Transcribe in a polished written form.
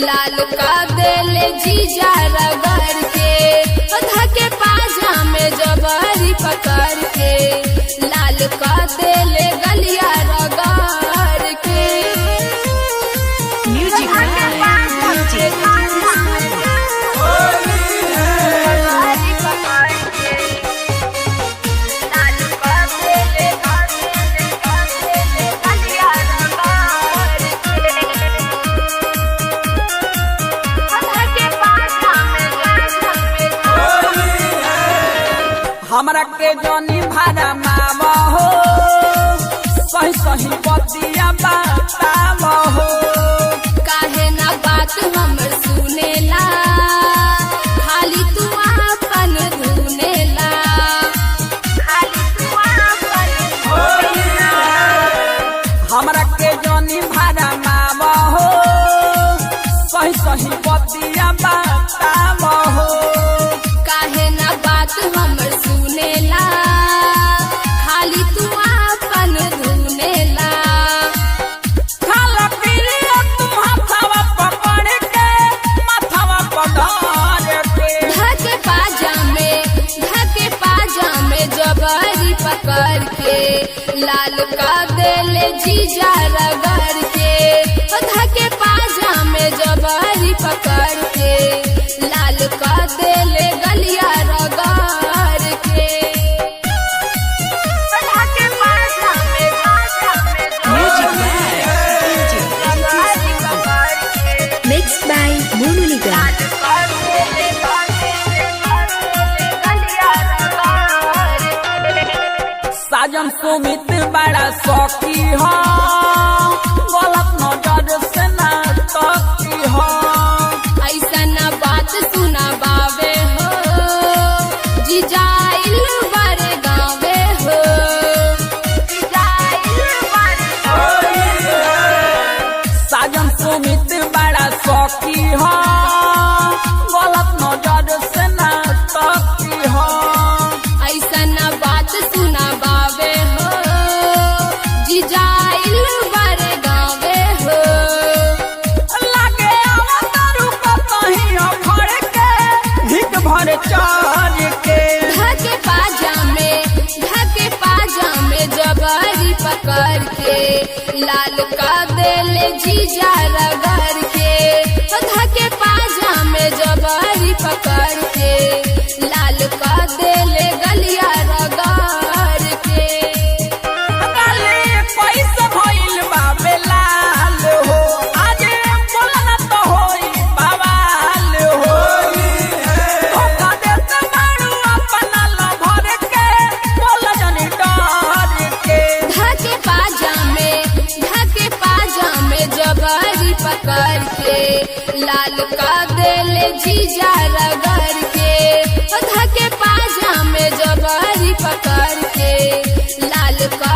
लाल का देले जीजा रगड़ के धके पाजा में जबरी पकड़ के लाल का देले गलिया रगड़ के म्यूजिक हमरा के जनी भाड़ा मावा हो सही सही बतिया बताव हो काहे ना बात हमर सुनेला खाली तू अपन धुनेला हमरा के जनी भाड़ा मावा हो सही सही बतिया बताव हो काहे ना बात हमर सुनेला खाली तू अपन धुनेला खाला पीलिया तू हाथवा पकड़ के माथवा पधार के धके पाजा में जबरी पकड़ के लाल का देले जीजा रगड़ के धके पाजा में जबरी पकड़ के लाल का देले गलिया रगड़ के धके पाजा में mixed by Monu Nigam. साजन सुमित बड़ा शौकी हो गलत नजर से ना तकी हो ऐसा न बात सुना बावे हो जिजाइल बारे गावे हो साजन सुमित बड़ा शौकी हो गलत नजर से ना तकी हो ऐसा न बात सुना बावे हो जिजाइल बारे गावे हो लागे अवतारू को तही अखड़ के धिक भर चार के धके पाजा में जबरी पकड़ के लाल का देले जीजा रगड़ के धके पाजा में जबरी पकड़ के लाल का देले गलिया रगड़ के काले पैसा भइल बाबे लाल हो आज बोलना तो होई बवाल हो धोखा देत मारू अपना लभर के बोल जनी डर के धके पाजा में जबरी पकड़ के लाल का देले जीजा रगड़ के धके पाजा में जबरी पकड़ के लाल का